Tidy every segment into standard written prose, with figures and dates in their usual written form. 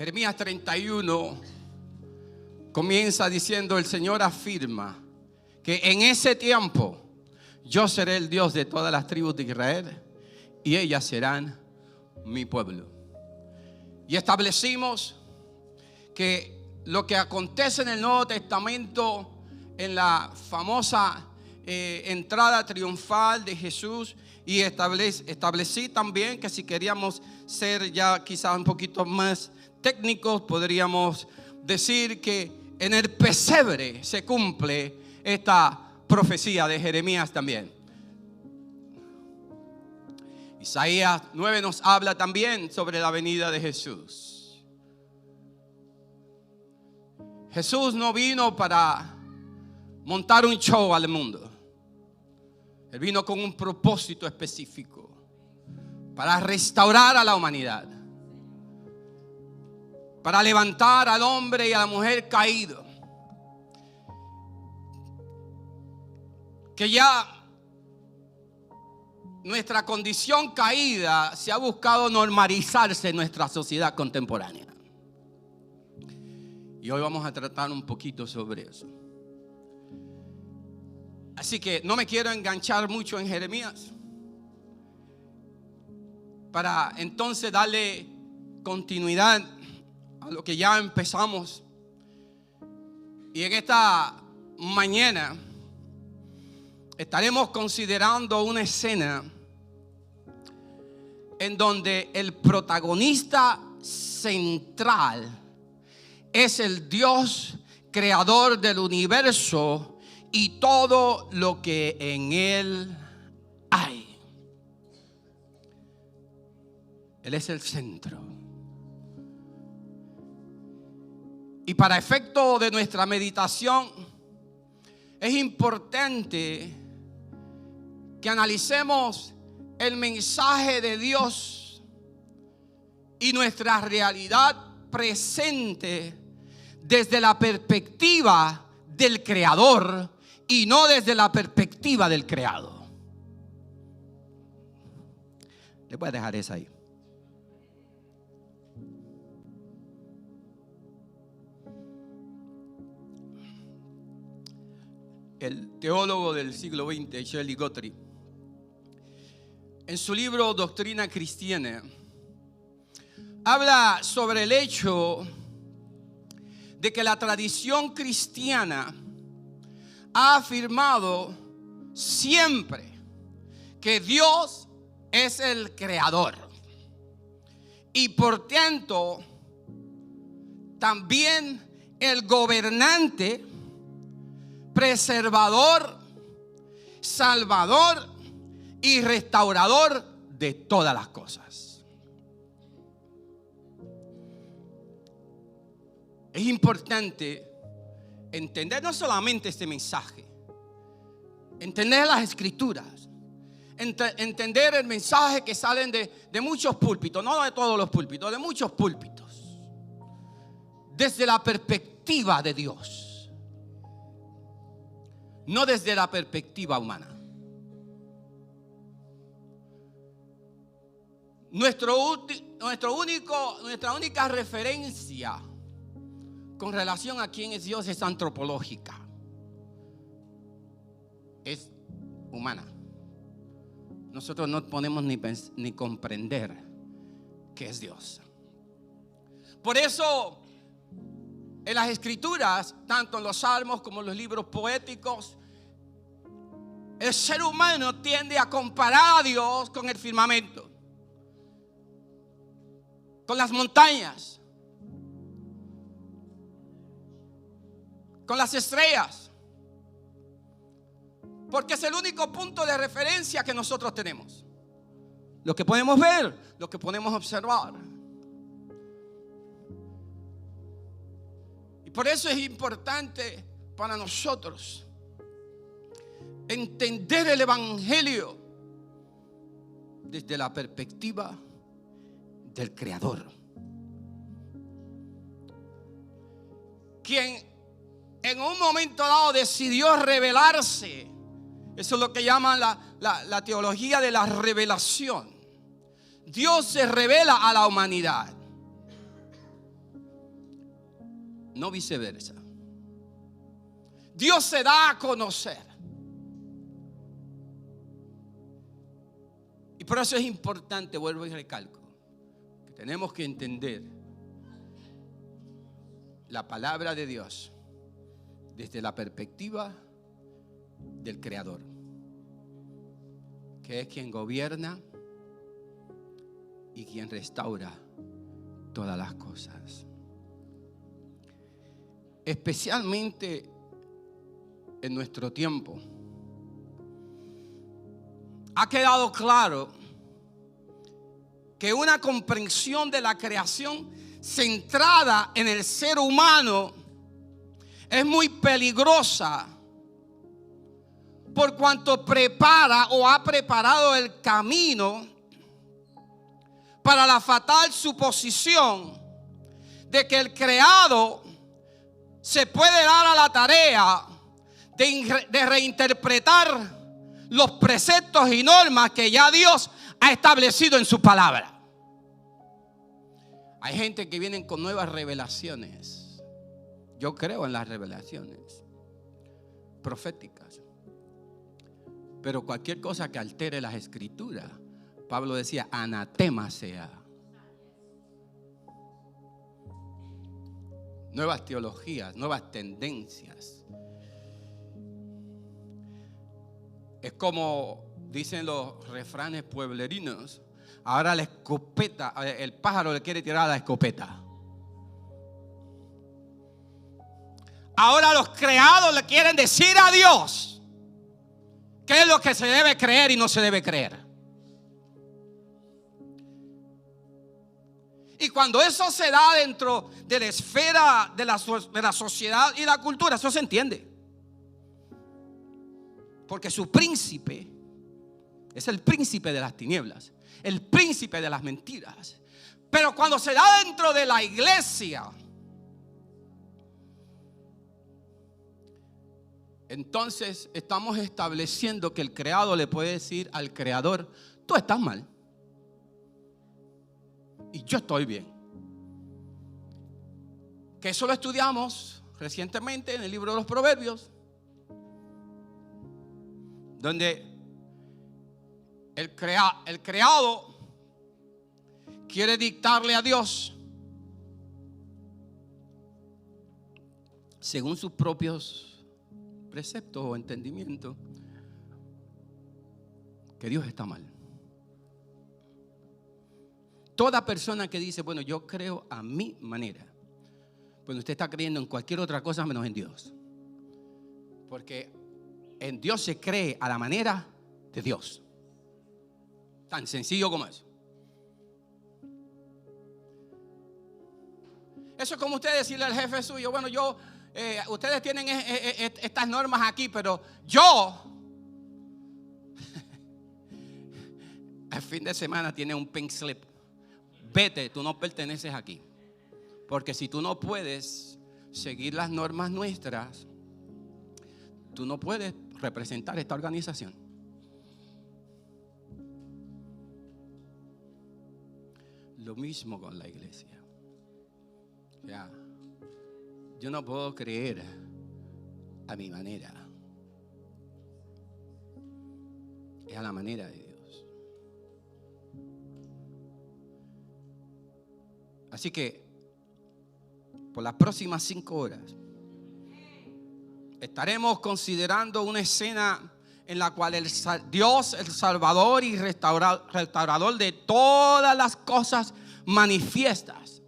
Jeremías 31 comienza diciendo: el Señor afirma que en ese tiempo yo seré el Dios de todas las tribus de Israel y ellas serán mi pueblo. Y establecimos que lo que acontece en el Nuevo Testamento, en la famosa entrada triunfal de Jesús, y establecí también que si queríamos ser ya quizás un poquito más técnicos, podríamos decir que en el pesebre se cumple esta profecía de Jeremías también. Isaías 9 nos habla también sobre la venida de Jesús. Jesús no vino para montar un show al mundo. Él vino con un propósito específico: para restaurar a la humanidad, para levantar al hombre y a la mujer caído, que ya nuestra condición caída se ha buscado normalizarse en nuestra sociedad contemporánea. Y hoy vamos a tratar un poquito sobre eso. Así que no me quiero enganchar mucho en Jeremías, para entonces darle continuidad a lo que ya empezamos. Y en esta mañana estaremos considerando una escena en donde el protagonista central es el Dios creador del universo y todo lo que en él hay. Él es el centro. Y para efecto de nuestra meditación, es importante que analicemos el mensaje de Dios y nuestra realidad presente desde la perspectiva del Creador y no desde la perspectiva del creado. Le voy a dejar esa ahí. El teólogo del siglo XX, Shelley Guthrie, en su libro Doctrina Cristiana, habla sobre el hecho de que la tradición cristiana ha afirmado siempre que Dios es el creador y por tanto también el gobernante, preservador, salvador y restaurador de todas las cosas. Es importante entender no solamente este mensaje, entender las escrituras, entender el mensaje que salen de muchos púlpitos, no de todos los púlpitos, de muchos púlpitos, desde la perspectiva de Dios, no desde la perspectiva humana. Nuestra única referencia con relación a quién es Dios es antropológica, es humana. Nosotros no podemos ni comprender qué es Dios. Por eso en las escrituras, tanto en los salmos como en los libros poéticos, el ser humano tiende a comparar a Dios con el firmamento, con las montañas, con las estrellas, porque es el único punto de referencia que nosotros tenemos, lo que podemos ver, lo que podemos observar. Y por eso es importante para nosotros entender el evangelio desde la perspectiva del Creador, quien en un momento dado decidió revelarse. Eso es lo que llaman la teología de la revelación. Dios se revela a la humanidad. no viceversa. Dios se da a conocer. Y por eso es importante, vuelvo y recalco, que tenemos que entender la palabra de Dios desde la perspectiva del Creador, que es quien gobierna y quien restaura todas las cosas. Especialmente en nuestro tiempo, ha quedado claro que una comprensión de la creación centrada en el ser humano es muy peligrosa, por cuanto prepara o ha preparado el camino para la fatal suposición de que el creado se puede dar a la tarea de reinterpretar los preceptos y normas que ya Dios ha establecido en su palabra. Hay gente que viene con nuevas revelaciones. Yo creo en las revelaciones proféticas, pero cualquier cosa que altere las escrituras, Pablo decía, anatema sea. Nuevas teologías, nuevas tendencias. Es como dicen los refranes pueblerinos: ahora la escopeta, el pájaro le quiere tirar a la escopeta. Ahora los creados le quieren decir a Dios qué es lo que se debe creer y no se debe creer. Y cuando eso se da dentro de la esfera de la sociedad y la cultura, eso se entiende. Porque su príncipe es el príncipe de las tinieblas, el príncipe de las mentiras. Pero cuando se da dentro de la iglesia, entonces estamos estableciendo que el creado le puede decir al creador: tú estás mal y yo estoy bien. Que eso lo estudiamos recientemente en el libro de los Proverbios, donde el creado quiere dictarle a Dios según sus propios preceptos o entendimientos que Dios está mal. Toda persona que dice, bueno, yo creo a mi manera, pues usted está creyendo en cualquier otra cosa menos en Dios. Porque en Dios se cree a la manera de Dios. Tan sencillo como eso. Eso es como usted decirle al jefe suyo: bueno, ustedes tienen estas normas aquí, pero yo el fin de semana tiene un pink slip. Vete, tú no perteneces aquí. Porque si tú no puedes seguir las normas nuestras, tú no puedes representar esta organización. Lo mismo con la iglesia. Ya, yo no puedo creer a mi manera. Es a la manera de Dios. Así que por las próximas 5 horas estaremos considerando una escena en la cual Dios, el Salvador y restaurador de todas las cosas manifiestas,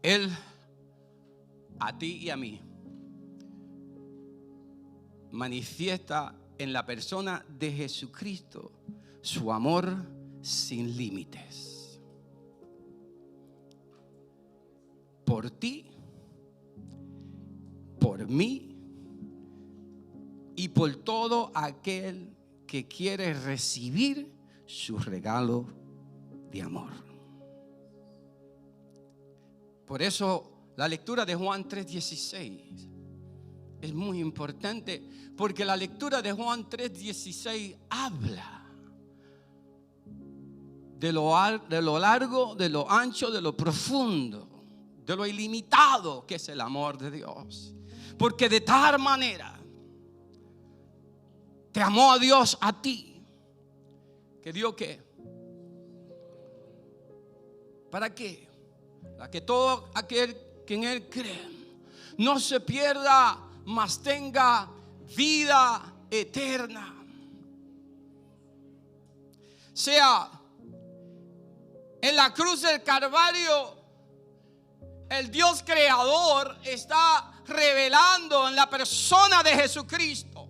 Él a ti y a mí manifiesta en la persona de Jesucristo su amor sin límites. Por ti, por mí y por todo aquel que quiere recibir su regalo de amor. Por eso la lectura de Juan 3:16 es muy importante, porque la lectura de Juan 3:16 habla de lo largo, de lo ancho, de lo profundo, de lo ilimitado que es el amor de Dios. Porque de tal manera te amó a Dios a ti, que dio ¿qué? ¿Para qué? Para que todo aquel que en Él cree no se pierda, mas tenga vida eterna. Sea en la cruz del Calvario, el Dios creador está revelando en la persona de Jesucristo.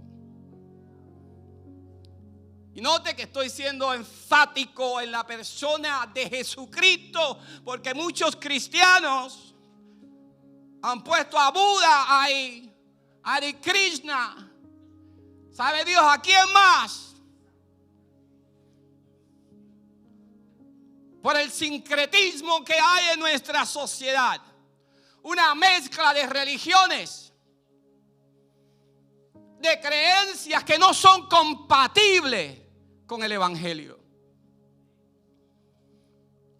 Y note que estoy siendo enfático en la persona de Jesucristo, porque muchos cristianos han puesto a Buda ahí, a Hare Krishna. ¿Sabe Dios a quién más? Por el sincretismo que hay en nuestra sociedad. Una mezcla de religiones, de creencias que no son compatibles con el Evangelio.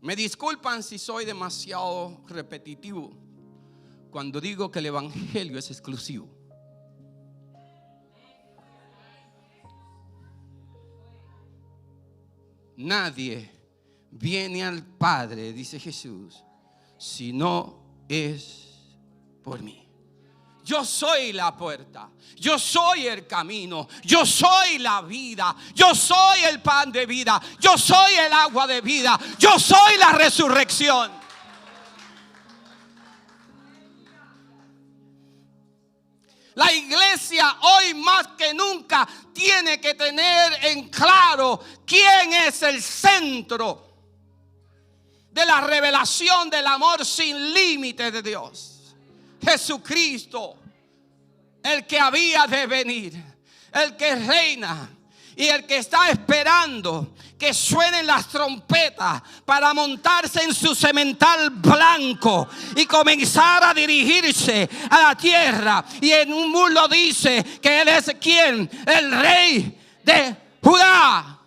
Me disculpan si soy demasiado repetitivo cuando digo que el Evangelio es exclusivo. Nadie viene al Padre, dice Jesús, si no es por mí. Yo soy la puerta, yo soy el camino, yo soy la vida, yo soy el pan de vida, yo soy el agua de vida, yo soy la resurrección. La iglesia hoy más que nunca tiene que tener en claro quién es el centro de la revelación del amor sin límite de Dios. Jesucristo, el que había de venir, el que reina y el que está esperando que suenen las trompetas para montarse en su semental blanco y comenzar a dirigirse a la tierra. Y en un mundo dice que Él es ¿quién? El Rey de Judá,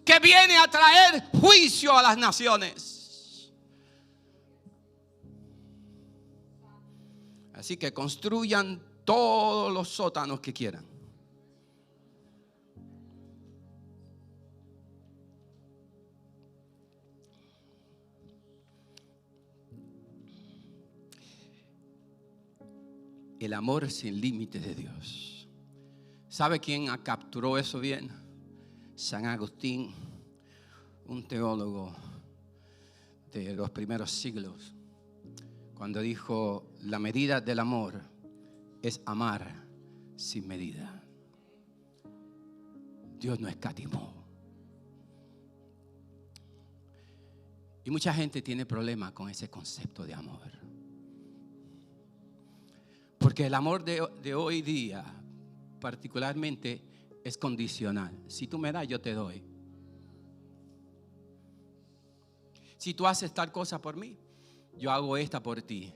que viene a traer juicio a las naciones. Así que construyan todos los sótanos que quieran. El amor sin límites de Dios. ¿Sabe quién capturó eso bien? San Agustín, un teólogo de los primeros siglos, cuando dijo: la medida del amor es amar sin medida. Dios no escatimó. Y mucha gente tiene problemas con ese concepto de amor, porque el amor de hoy día particularmente es condicional. Si tú me das, yo te doy. Si tú haces tal cosa por mí, yo hago esta por ti.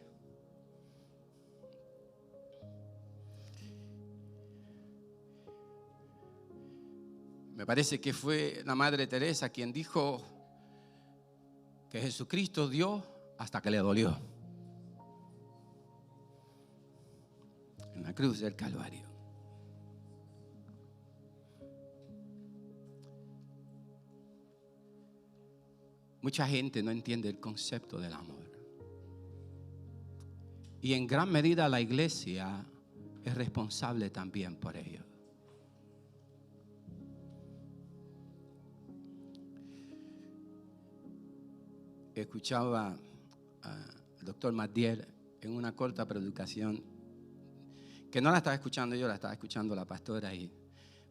Me parece que fue la Madre Teresa quien dijo que Jesucristo dio hasta que le dolió en la cruz del Calvario. Mucha gente no entiende el concepto del amor. Y en gran medida la iglesia es responsable también por ello. Escuchaba al doctor Madiel en una corta predicación, que no la estaba escuchando yo, la estaba escuchando la pastora, y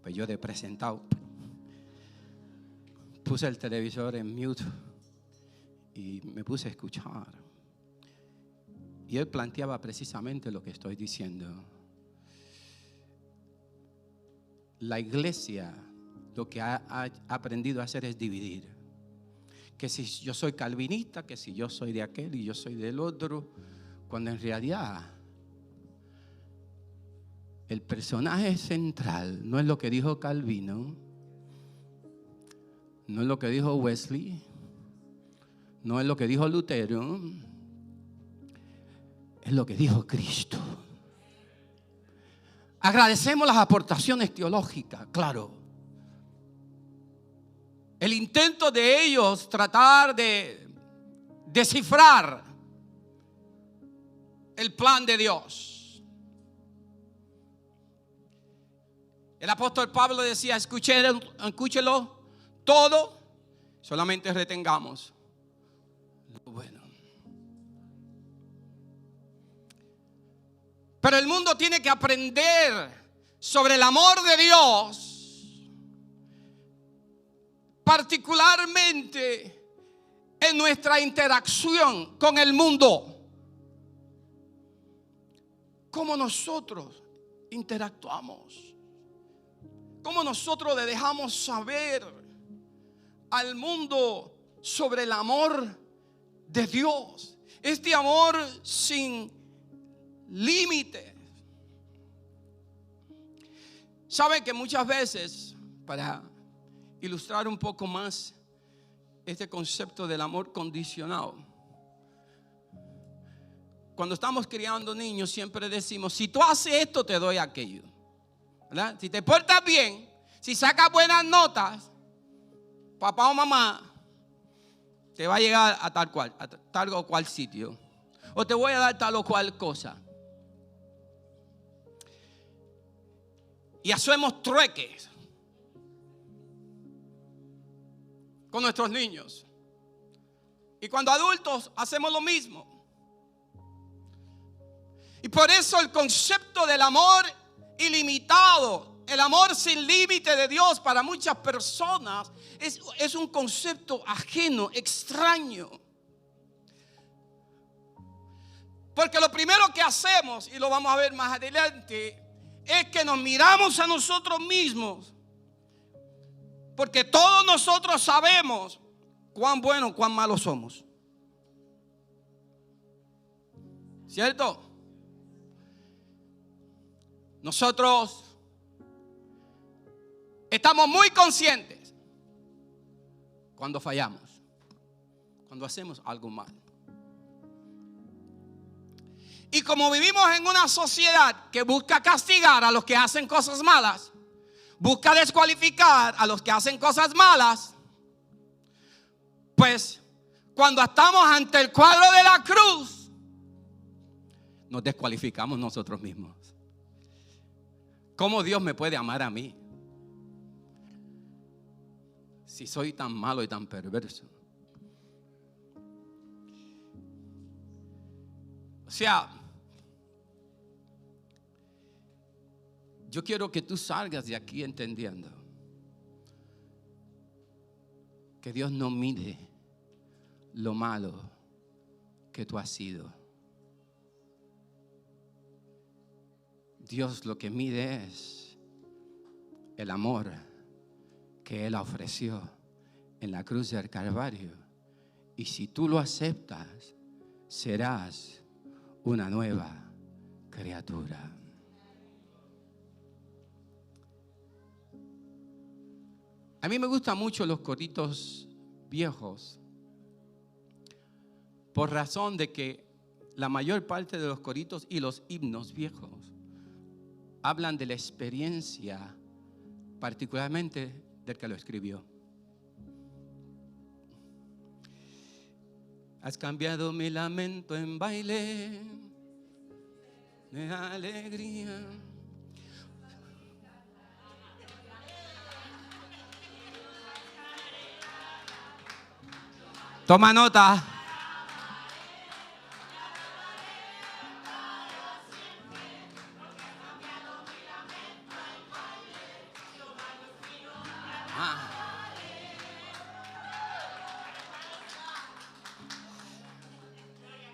pues yo de presentado puse el televisor en mute y me puse a escuchar. Y él planteaba precisamente lo que estoy diciendo. La iglesia lo que ha aprendido a hacer es dividir. Que si yo soy calvinista, que si yo soy de aquel y yo soy del otro, cuando en realidad el personaje central no es lo que dijo Calvino, No es lo que dijo Wesley, no es lo que dijo Lutero, es lo que dijo Cristo. Agradecemos las aportaciones teológicas, claro. El intento de ellos tratar de descifrar el plan de Dios. El apóstol Pablo decía: escúchelo todo, solamente retengamos lo bueno. Pero el mundo tiene que aprender sobre el amor de Dios, particularmente en nuestra interacción con el mundo. Cómo nosotros interactuamos, cómo nosotros le dejamos saber al mundo sobre el amor de Dios. Este amor sin límites. Saben que muchas veces, para ilustrar un poco más este concepto del amor condicionado, cuando estamos criando niños siempre decimos: si tú haces esto te doy aquello, ¿verdad? Si te portas bien, si sacas buenas notas, papá o mamá te va a llegar a tal o cual sitio, o te voy a dar tal o cual cosa. Y hacemos trueques con nuestros niños. Y cuando adultos hacemos lo mismo. Y por eso el concepto del amor ilimitado, el amor sin límite de Dios, para muchas personas es un concepto ajeno, extraño. Porque lo primero que hacemos, y lo vamos a ver más adelante, es que nos miramos a nosotros mismos, porque todos nosotros sabemos cuán buenos, cuán malos somos. ¿Cierto? Nosotros estamos muy conscientes cuando fallamos, cuando hacemos algo mal. Y como vivimos en una sociedad que busca castigar a los que hacen cosas malas, busca descualificar a los que hacen cosas malas, pues cuando estamos ante el cuadro de la cruz, nos descualificamos nosotros mismos. ¿Cómo Dios me puede amar a mí si soy tan malo y tan perverso? O sea, yo quiero que tú salgas de aquí entendiendo que Dios no mide lo malo que tú has sido. Dios lo que mide es el amor que Él ofreció en la cruz del Calvario. Y si tú lo aceptas, serás una nueva criatura. A mí me gustan mucho los coritos viejos, por razón de que la mayor parte de los coritos y los himnos viejos hablan de la experiencia, particularmente del que lo escribió. Has cambiado mi lamento en baile de alegría. Toma nota.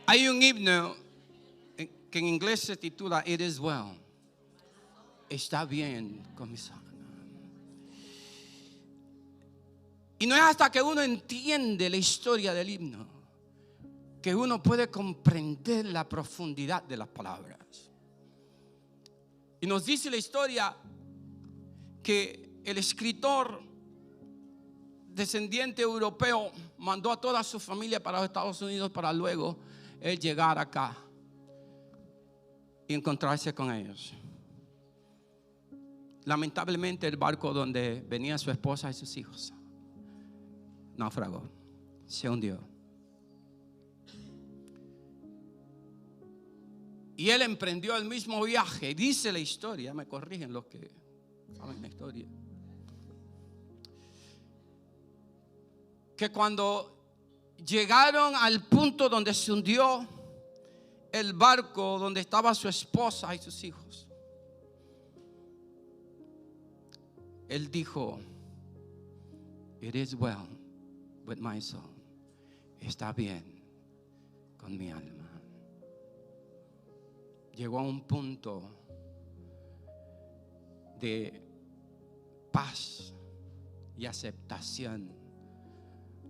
Hay un himno que en inglés se titula It Is Well. Está bien con mis almas. Y no es hasta que uno entiende la historia del himno que uno puede comprender la profundidad de las palabras. Y nos dice la historia que el escritor descendiente europeo mandó a toda su familia para los Estados Unidos para luego él llegar acá y encontrarse con ellos. Lamentablemente el barco donde venía su esposa y sus hijos naufragó, se hundió. Y él emprendió el mismo viaje. Dice la historia, me corrigen los que saben la historia, que cuando llegaron al punto donde se hundió el barco, donde estaba su esposa y sus hijos, él dijo: "It is well with my soul." Está bien con mi alma. Llegó a un punto de paz y aceptación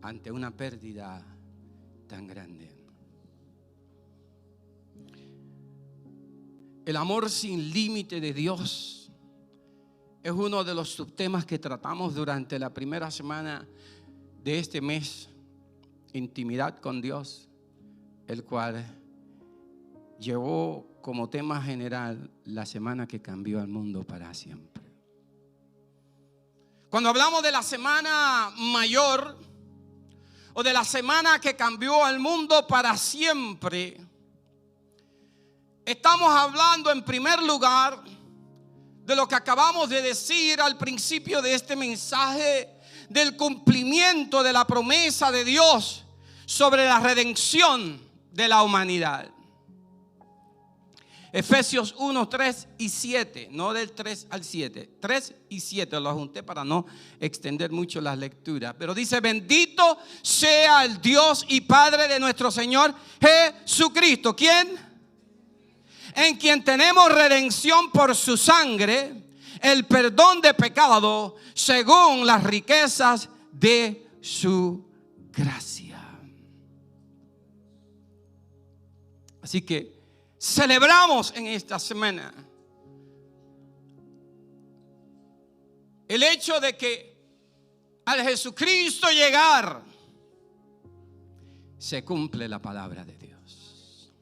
ante una pérdida tan grande. El amor sin límite de Dios es uno de los subtemas que tratamos durante la primera semana de este mes, intimidad con Dios, el cual llevó como tema general la semana que cambió al mundo para siempre. Cuando hablamos de la semana mayor o de la semana que cambió al mundo para siempre, estamos hablando en primer lugar de lo que acabamos de decir al principio de este mensaje, del cumplimiento de la promesa de Dios sobre la redención de la humanidad. Efesios 1, 3 y 7, no del 3 al 7, 3 y 7 lo junté para no extender mucho las lecturas, pero dice: bendito sea el Dios y Padre de nuestro Señor Jesucristo. ¿Quién? En quien tenemos redención por su sangre, el perdón de pecado, según las riquezas de su gracia. Así que celebramos en esta semana el hecho de que al Jesucristo llegar se cumple la palabra de Dios.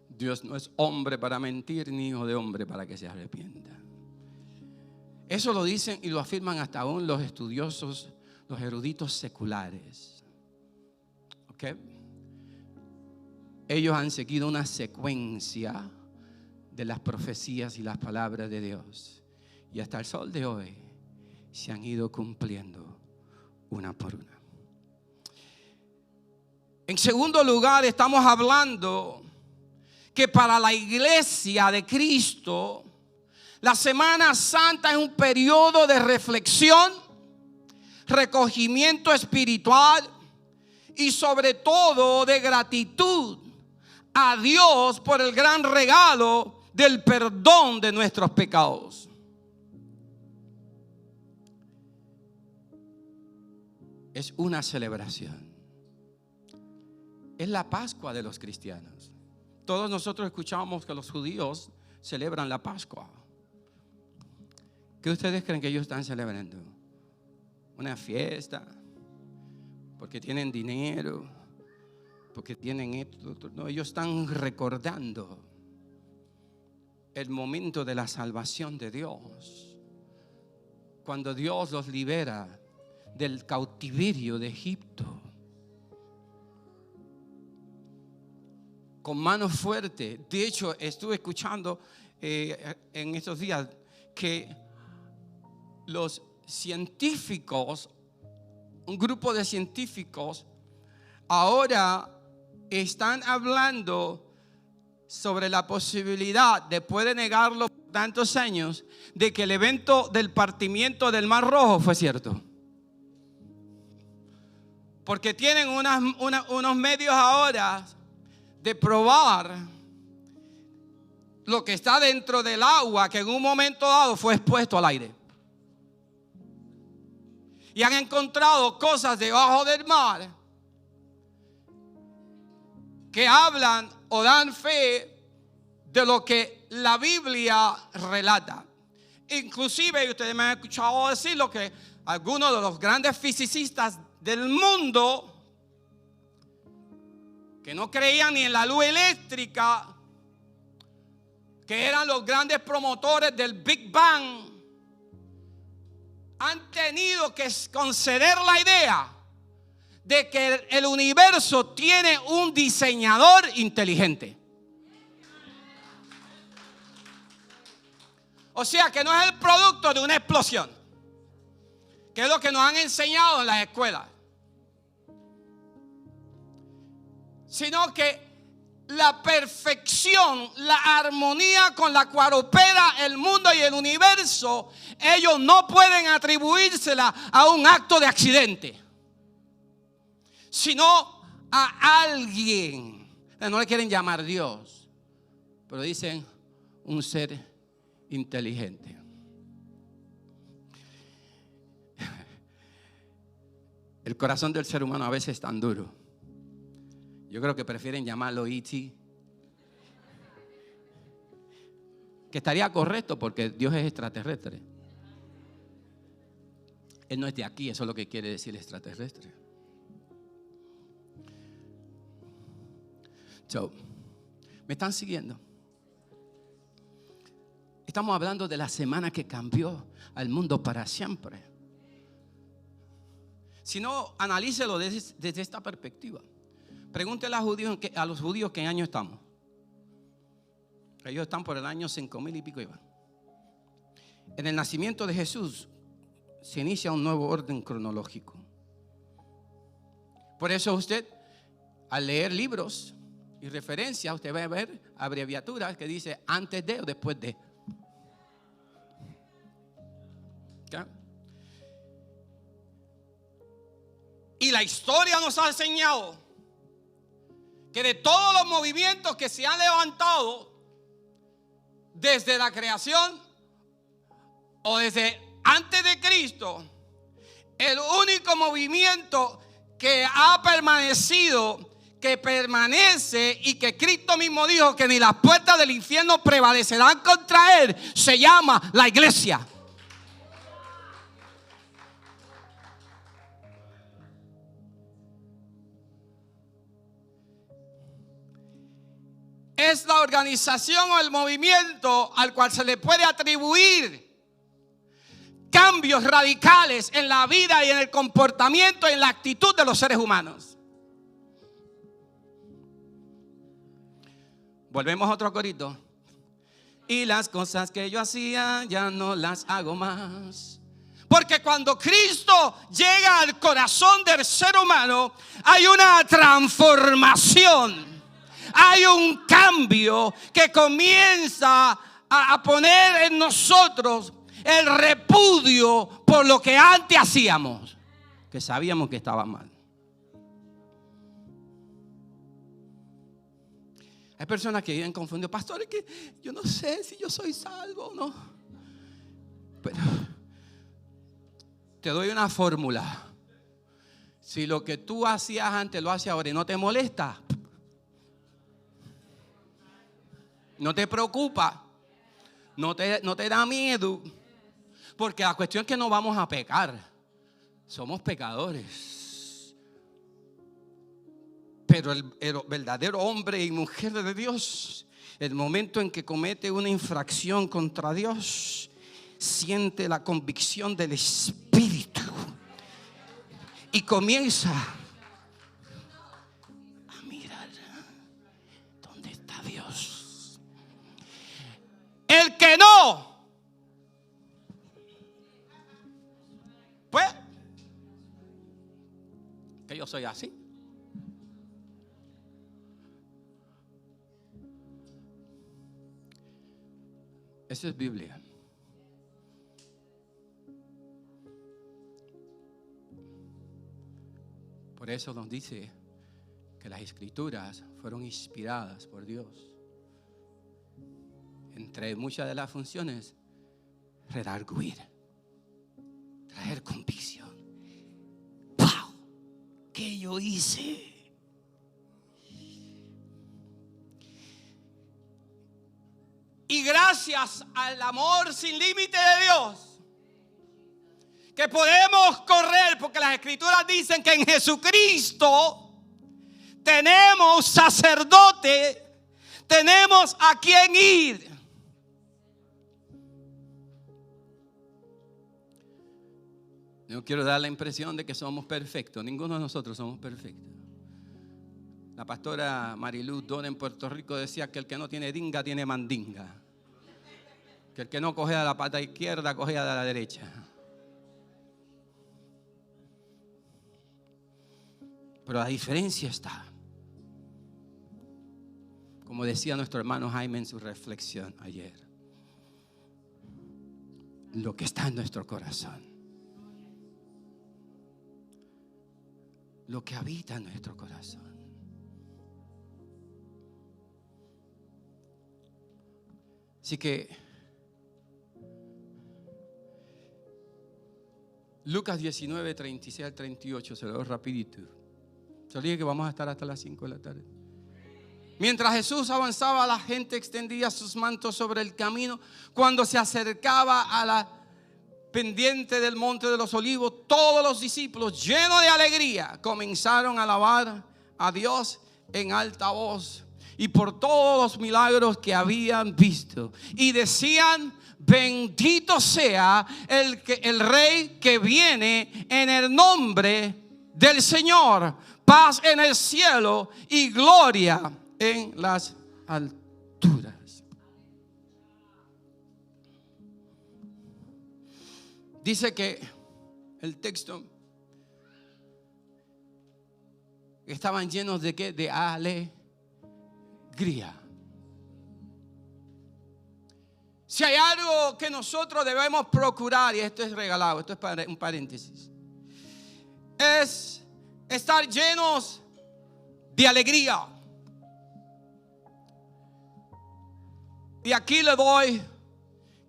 Dios no es hombre para mentir, ni hijo de hombre para que se arrepienta. Eso lo dicen y lo afirman hasta aún los estudiosos, los eruditos seculares. ¿Ok? Ellos han seguido una secuencia de las profecías y las palabras de Dios. Y hasta el sol de hoy se han ido cumpliendo una por una. En segundo lugar, estamos hablando que para la iglesia de Cristo, la Semana Santa es un periodo de reflexión, recogimiento espiritual y sobre todo de gratitud a Dios por el gran regalo del perdón de nuestros pecados. Es una celebración. Es la Pascua de los cristianos. Todos nosotros escuchamos que los judíos celebran la Pascua. ¿Qué ustedes creen que ellos están celebrando? Una fiesta, porque tienen dinero, porque tienen esto. No, ellos están recordando el momento de la salvación de Dios, cuando Dios los libera del cautiverio de Egipto con mano fuerte. De hecho, estuve escuchando en estos días que los científicos, un grupo de científicos, ahora están hablando sobre la posibilidad, después de negarlo por tantos años, de que el evento del partimiento del Mar Rojo fue cierto. Porque tienen unos medios ahora de probar lo que está dentro del agua, que en un momento dado fue expuesto al aire. Y han encontrado cosas debajo del mar que hablan o dan fe de lo que la Biblia relata. Inclusive, ustedes me han escuchado decirlo, que algunos de los grandes fisicistas del mundo, que no creían ni en la luz eléctrica, que eran los grandes promotores del Big Bang, han tenido que conceder la idea de que el universo tiene un diseñador inteligente. O sea que no es el producto de una explosión, que es lo que nos han enseñado en las escuelas, sino que la perfección, la armonía con la cual opera el mundo y el universo, ellos no pueden atribuírsela a un acto de accidente, sino a alguien. No le quieren llamar Dios, pero dicen un ser inteligente. El corazón del ser humano a veces es tan duro. Yo creo que prefieren llamarlo E.T., que estaría correcto porque Dios es extraterrestre. Él no es de aquí, eso es lo que quiere decir extraterrestre. ¿Me están siguiendo? Estamos hablando de la semana que cambió al mundo para siempre. Si no, analícelo desde esta perspectiva. Pregúntele a los judíos qué año estamos. Ellos están por el año 5,000 y pico. En el nacimiento de Jesús se inicia un nuevo orden cronológico. Por eso usted, al leer libros y referencias, usted va a ver abreviaturas que dice antes de o después de. ¿Okay? Y la historia nos ha enseñado que de todos los movimientos que se han levantado desde la creación o desde antes de Cristo, el único movimiento que ha permanecido, que permanece y que Cristo mismo dijo que ni las puertas del infierno prevalecerán contra él, se llama la iglesia. Es la organización o el movimiento al cual se le puede atribuir cambios radicales en la vida y en el comportamiento y en la actitud de los seres humanos. Volvemos a otro corito. Y las cosas que yo hacía ya no las hago más. Porque cuando Cristo llega al corazón del ser humano, hay una transformación. Hay un cambio que comienza a poner en nosotros el repudio por lo que antes hacíamos, que sabíamos que estaba mal. Hay personas que viven confundidos. Pastor, es que yo no sé si yo soy salvo o no. Pero te doy una fórmula. Si lo que tú hacías antes lo haces ahora y no te molesta, no te preocupa, no te da miedo, porque la cuestión es que no vamos a pecar, somos pecadores. Pero el verdadero hombre y mujer de Dios, el momento en que comete una infracción contra Dios, siente la convicción del Espíritu y comienza a mirar dónde está Dios. El que no, pues, que yo soy así. Eso es Biblia. Por eso nos dice que las escrituras fueron inspiradas por Dios. Entre muchas de las funciones, redarguir, traer convicción. ¡Wow! ¿Qué yo hice? Y gracias al amor sin límite de Dios, que podemos correr, porque las Escrituras dicen que en Jesucristo tenemos sacerdote, tenemos a quien ir. No quiero dar la impresión de que somos perfectos. Ninguno de nosotros somos perfectos. La pastora Marilu Dona en Puerto Rico decía que el que no tiene dinga tiene mandinga. Que el que no coge a la pata izquierda coge a la derecha. Pero la diferencia está, como decía nuestro hermano Jaime en su reflexión ayer, lo que está en nuestro corazón, lo que habita en nuestro corazón. Así que Lucas 19, 36 al 38, se lo doy rapidito. Se lo dije que vamos a estar hasta las 5 de la tarde. Mientras Jesús avanzaba, la gente extendía sus mantos sobre el camino. Cuando se acercaba a la pendiente del monte de los olivos, todos los discípulos, llenos de alegría, comenzaron a alabar a Dios en alta voz y por todos los milagros que habían visto. Y decían: bendito sea el Rey que viene en el nombre del Señor. Paz en el cielo y gloria en las alturas. Dice que el texto, estaban llenos de ¿qué? De alegría. Si hay algo que nosotros debemos procurar, y esto es regalado, esto es para un paréntesis, es estar llenos de alegría. Y aquí le doy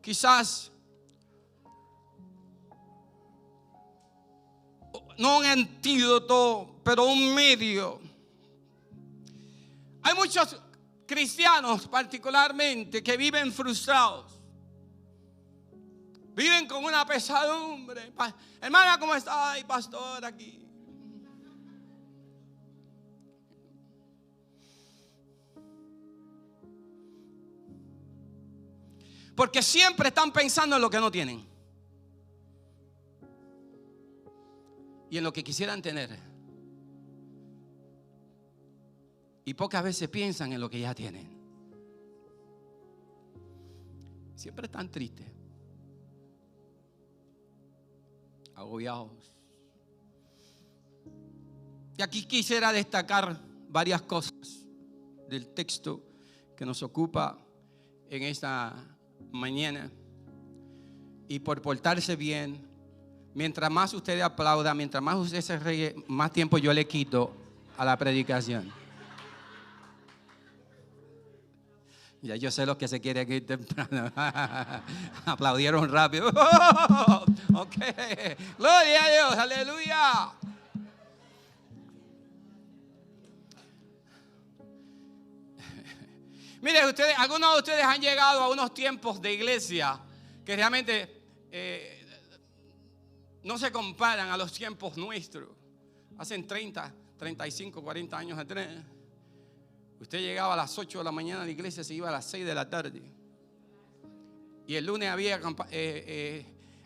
quizás no un antídoto, pero un medio. Hay muchos cristianos particularmente que viven frustrados, viven con una pesadumbre. Hermana, ¿cómo está? Ay, pastor, aquí. Porque siempre están pensando en lo que no tienen y en lo que quisieran tener, y pocas veces piensan en lo que ya tienen. Siempre están tristes, agobiados. Y aquí quisiera destacar varias cosas del texto que nos ocupa en esta mañana. Y por portarse bien, mientras más usted aplauda, mientras más usted se ríe, más tiempo yo le quito a la predicación. Ya yo sé los que se quieren ir temprano. Aplaudieron rápido. Ok, gloria a Dios, aleluya. Mire, algunos de ustedes han llegado a unos tiempos de iglesia que realmente no se comparan a los tiempos nuestros. Hace 30, 35, 40 años atrás, usted llegaba a las 8 de la mañana a la iglesia, se iba a las 6 de la tarde. Y el lunes había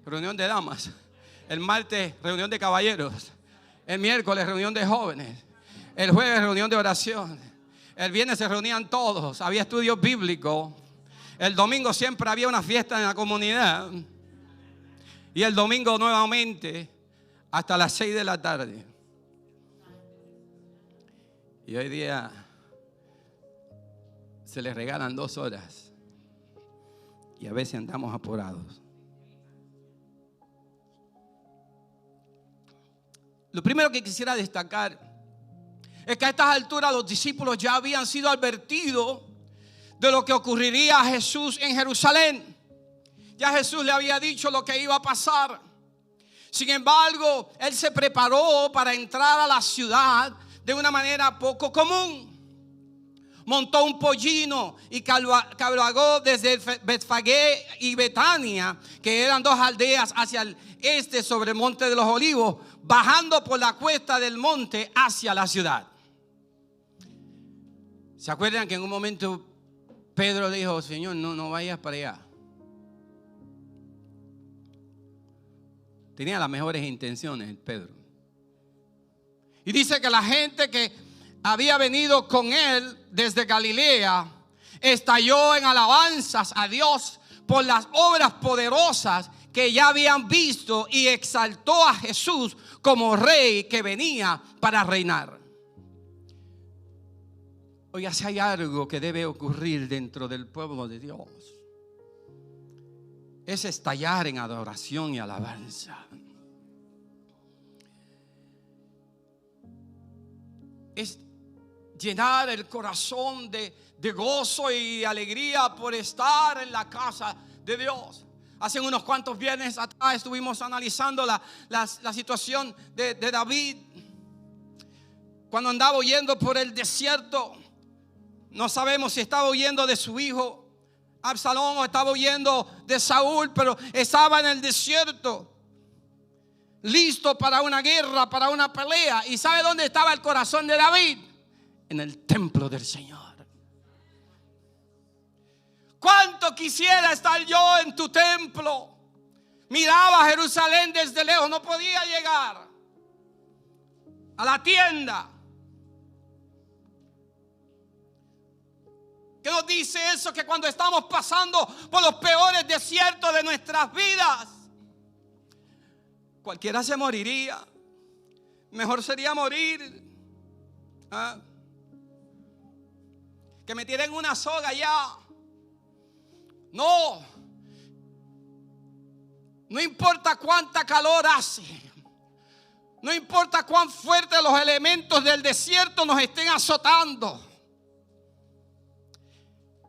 reunión de damas. El martes, reunión de caballeros. El miércoles, reunión de jóvenes. El jueves, reunión de oración. El viernes se reunían todos, había estudios bíblicos. El domingo siempre había una fiesta en la comunidad. Y el domingo nuevamente hasta las 6 de la tarde. Y hoy día se les regalan 2 horas. Y a veces andamos apurados. Lo primero que quisiera destacar es que a estas alturas los discípulos ya habían sido advertidos de lo que ocurriría a Jesús en Jerusalén. Ya Jesús le había dicho lo que iba a pasar. Sin embargo, él se preparó para entrar a la ciudad de una manera poco común. montó un pollino y cabalgó desde Betfagé y Betania, que eran 2 aldeas hacia el este sobre el monte de los Olivos, bajando por la cuesta del monte hacia la ciudad. ¿Se acuerdan que en un momento Pedro dijo: Señor, no vayas para allá? Tenía las mejores intenciones Pedro. Y dice que la gente que había venido con él desde Galilea estalló en alabanzas a Dios por las obras poderosas que ya habían visto, y exaltó a Jesús como rey que venía para reinar. Oiga, si hay algo que debe ocurrir dentro del pueblo de Dios, es estallar en adoración y alabanza. Es llenar el corazón de gozo y alegría por estar en la casa de Dios. Hace unos cuantos viernes atrás estuvimos analizando la situación de David cuando andaba huyendo por el desierto. No sabemos si estaba huyendo de su hijo Absalón o estaba huyendo de Saúl, pero estaba en el desierto, listo para una guerra, para una pelea. ¿Y sabe dónde estaba el corazón de David? En el templo del Señor. ¿Cuánto quisiera estar yo en tu templo? Miraba a Jerusalén desde lejos, no podía llegar a la tienda. ¿Qué nos dice eso? Que cuando estamos pasando por los peores desiertos de nuestras vidas, cualquiera se moriría. Mejor sería morir. Que me tiren una soga ya. No importa cuánta calor hace, no importa cuán fuertes los elementos del desierto nos estén azotando,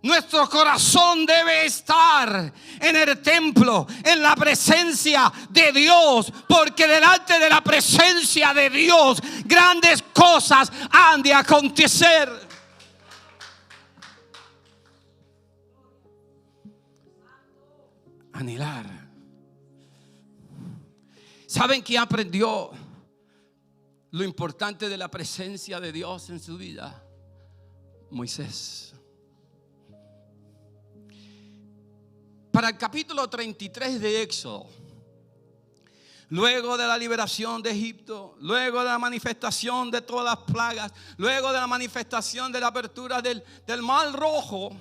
nuestro corazón debe estar en el templo, en la presencia de Dios, porque delante de la presencia de Dios grandes cosas han de acontecer. Anhelar. ¿Saben quién aprendió lo importante de la presencia de Dios en su vida? Moisés. Para el capítulo 33 de Éxodo, luego de la liberación de Egipto, luego de la manifestación de todas las plagas, luego de la manifestación de la apertura del Mar Rojo,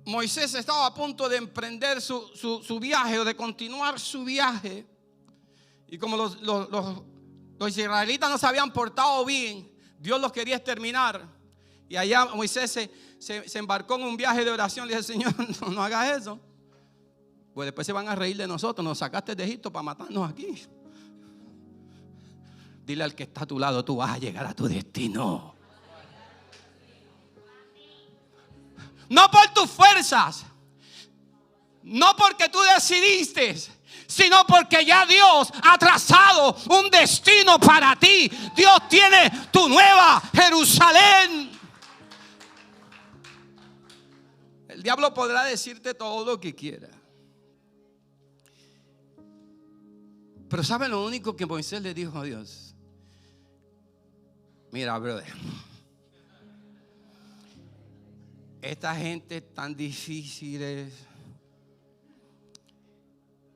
Moisés estaba a punto de emprender su viaje, o de continuar su viaje. Y como los israelitas no se habían portado bien, Dios los quería exterminar. Y allá Moisés se embarcó en un viaje de oración. Le dije: Señor, no hagas eso, pues después se van a reír de nosotros. Nos sacaste de Egipto para matarnos aquí. Dile al que está a tu lado: tú vas a llegar a tu destino. No por tus fuerzas, no porque tú decidiste, sino porque ya Dios ha trazado un destino para ti. Dios tiene tu nueva Jerusalén. El diablo podrá decirte todo lo que quiera, pero ¿saben lo único que Moisés le dijo a Dios? Mira, brother, esta gente tan difícil,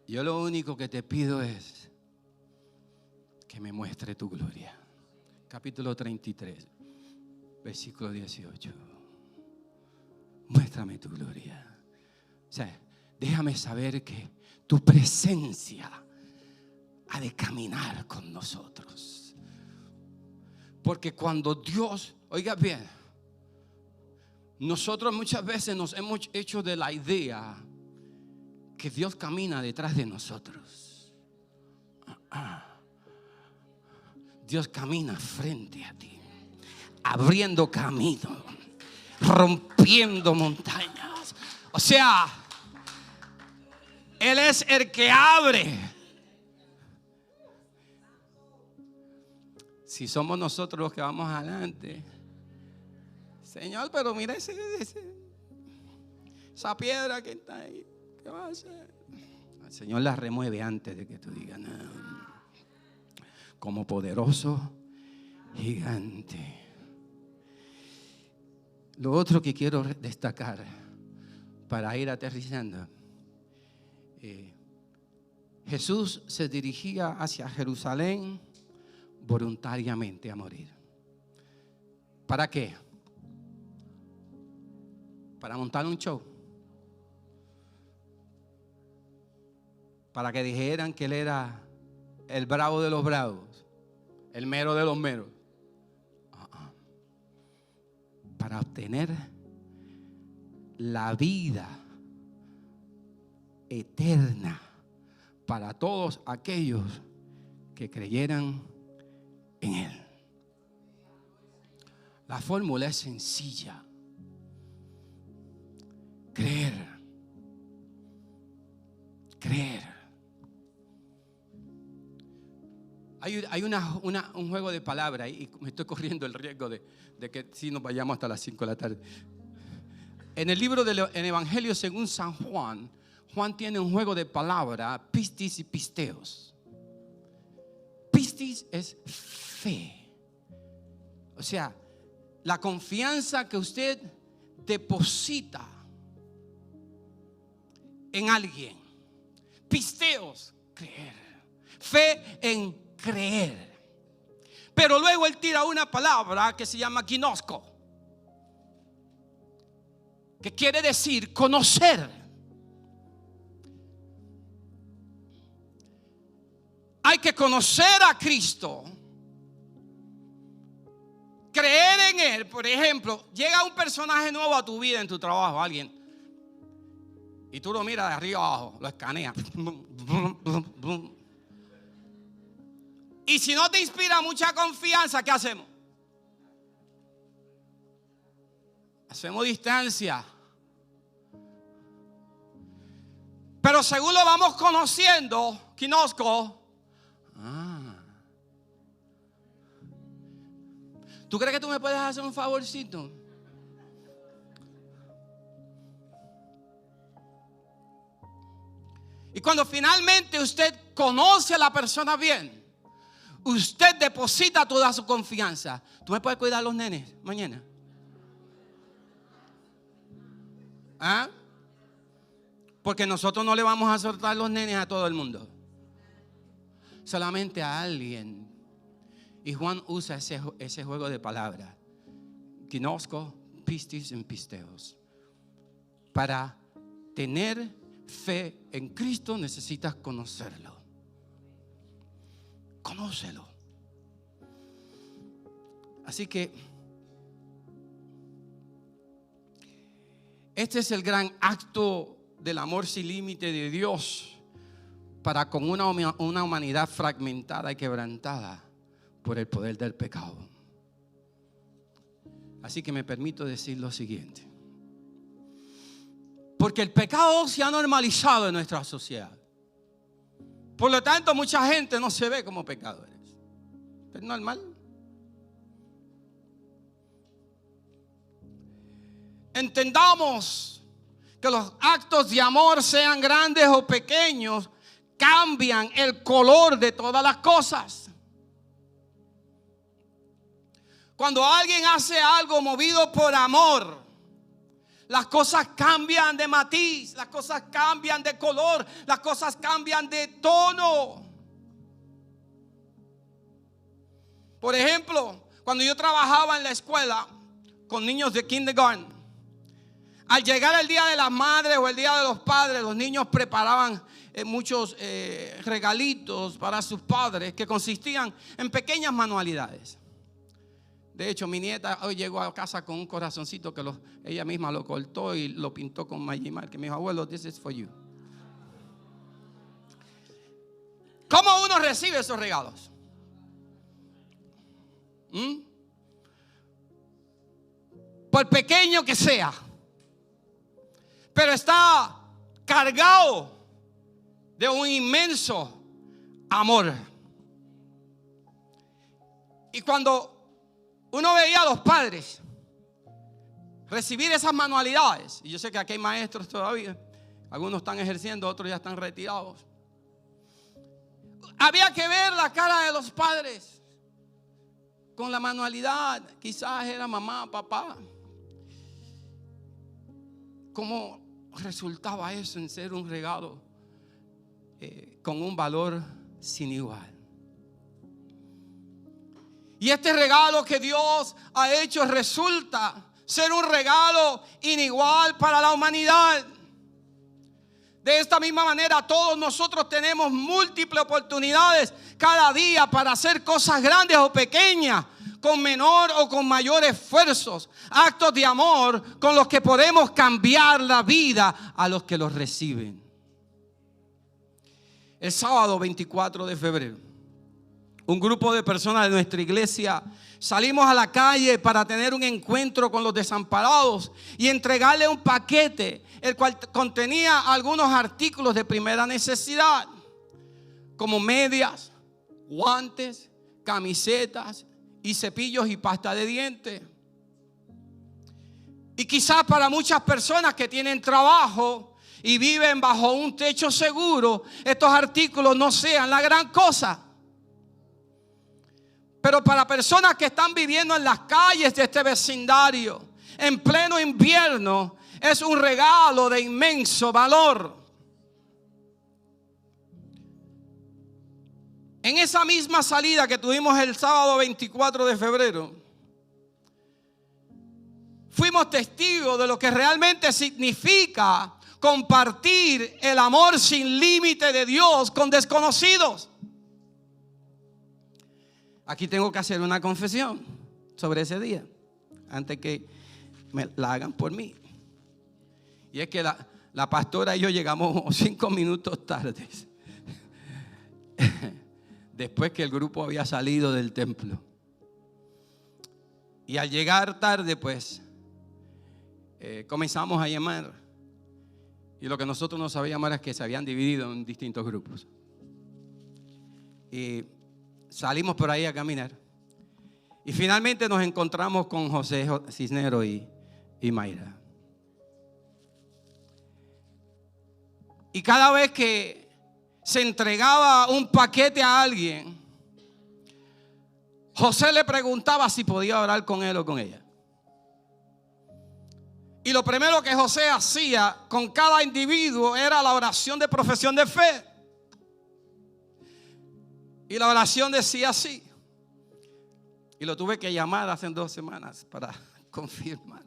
yo lo único que te pido es que me muestre tu gloria. Capítulo 33, versículo 18. Muéstrame tu gloria. O sea, déjame saber que tu presencia ha de caminar con nosotros. Porque cuando Dios, oiga bien, nosotros muchas veces nos hemos hecho de la idea que Dios camina detrás de nosotros. Dios camina frente a ti, abriendo camino, rompiendo montañas. O sea, Él es el que abre. Si somos nosotros los que vamos adelante, Señor, pero mira esa piedra que está ahí, ¿qué va a hacer? El Señor la remueve antes de que tú digas nada. Como poderoso gigante. Lo otro que quiero destacar para ir aterrizando, Jesús se dirigía hacia Jerusalén voluntariamente a morir. ¿Para qué? Para montar un show. Para que dijeran que él era el bravo de los bravos, el mero de los meros. Para obtener la vida eterna para todos aquellos que creyeran en Él. La fórmula es sencilla. Creer. Hay un juego de palabras y me estoy corriendo el riesgo de que si nos vayamos hasta las 5 de la tarde. En el libro del Evangelio según San Juan, Juan tiene un juego de palabras, pistis y pisteos. Pistis es fe. O sea, la confianza que usted deposita en alguien. Pisteos, creer. Fe en creer. Pero luego él tira una palabra que se llama ginosco, que quiere decir conocer. Hay que conocer a Cristo, creer en Él. Por ejemplo, llega un personaje nuevo a tu vida, en tu trabajo, alguien, y tú lo miras de arriba abajo, lo escaneas. Y si no te inspira mucha confianza, ¿qué hacemos? Hacemos distancia. Pero según lo vamos conociendo, conozco. ¿Tú crees que tú me puedes hacer un favorcito? Y cuando finalmente usted conoce a la persona bien, usted deposita toda su confianza. ¿Tú me puedes cuidar a los nenes mañana? ¿Ah? Porque nosotros no le vamos a soltar los nenes a todo el mundo, solamente a alguien. Y Juan usa ese juego de palabras, ginosco, pistis y pisteos. Para tener fe en Cristo necesitas conocerlo. Conócelo. Así que este es el gran acto del amor sin límite de Dios para con una humanidad fragmentada y quebrantada por el poder del pecado. Así que me permito decir lo siguiente. Porque el pecado se ha normalizado en nuestra sociedad. Por lo tanto, mucha gente no se ve como pecadores. ¿Es normal? Entendamos que los actos de amor, sean grandes o pequeños, cambian el color de todas las cosas. Cuando alguien hace algo movido por amor, las cosas cambian de matiz, las cosas cambian de color, las cosas cambian de tono. Por ejemplo, cuando yo trabajaba en la escuela con niños de kindergarten, al llegar el día de las madres o el día de los padres, los niños preparaban muchos regalitos para sus padres que consistían en pequeñas manualidades. De hecho, mi nieta hoy llegó a casa con un corazoncito que ella misma lo cortó y lo pintó con Magimar, que me dijo: abuelo, this is for you. ¿Cómo uno recibe esos regalos? Por pequeño que sea, pero está cargado de un inmenso amor. Y cuando uno veía a los padres recibir esas manualidades, y yo sé que aquí hay maestros todavía, algunos están ejerciendo, otros ya están retirados, había que ver la cara de los padres con la manualidad. Quizás era mamá, papá. ¿Cómo resultaba eso en ser un regalo con un valor sin igual? Y este regalo que Dios ha hecho resulta ser un regalo inigual para la humanidad. De esta misma manera, todos nosotros tenemos múltiples oportunidades cada día para hacer cosas grandes o pequeñas, con menor o con mayor esfuerzos, actos de amor con los que podemos cambiar la vida a los que los reciben. El sábado 24 de febrero, un grupo de personas de nuestra iglesia salimos a la calle para tener un encuentro con los desamparados y entregarle un paquete, el cual contenía algunos artículos de primera necesidad, como medias, guantes, camisetas y cepillos y pasta de dientes. Y quizás para muchas personas que tienen trabajo y viven bajo un techo seguro, estos artículos no sean la gran cosa. Pero para personas que están viviendo en las calles de este vecindario, en pleno invierno, es un regalo de inmenso valor. En esa misma salida que tuvimos el sábado 24 de febrero, fuimos testigos de lo que realmente significa compartir el amor sin límite de Dios con desconocidos. Aquí tengo que hacer una confesión sobre ese día, antes que me la hagan por mí. Y es que la pastora y yo llegamos 5 minutos tardes, después que el grupo había salido del templo. Y al llegar tarde, pues, comenzamos a llamar. Y lo que nosotros no sabíamos era que se habían dividido en distintos grupos. Y salimos por ahí a caminar. Y finalmente nos encontramos con José Cisnero y Mayra. Y cada vez que se entregaba un paquete a alguien, José le preguntaba si podía orar con él o con ella. Y lo primero que José hacía con cada individuo era la oración de profesión de fe. Y la oración decía así. Y lo tuve que llamar hace 2 semanas para confirmar.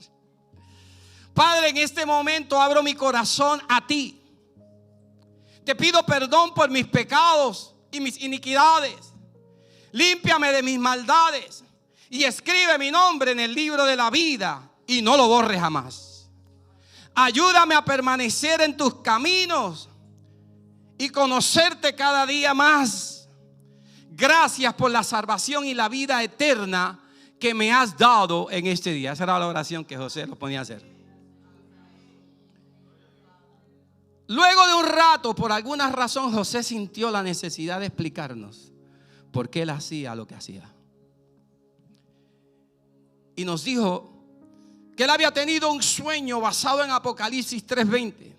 Padre, en este momento abro mi corazón a ti. Te pido perdón por mis pecados y mis iniquidades. Límpiame de mis maldades y escribe mi nombre en el libro de la vida y no lo borres jamás. Ayúdame a permanecer en tus caminos y conocerte cada día más. Gracias por la salvación y la vida eterna que me has dado en este día. Esa era la oración que José lo ponía a hacer. Luego de un rato, por alguna razón, José sintió la necesidad de explicarnos por qué él hacía lo que hacía. Y nos dijo que él había tenido un sueño basado en Apocalipsis 3:20,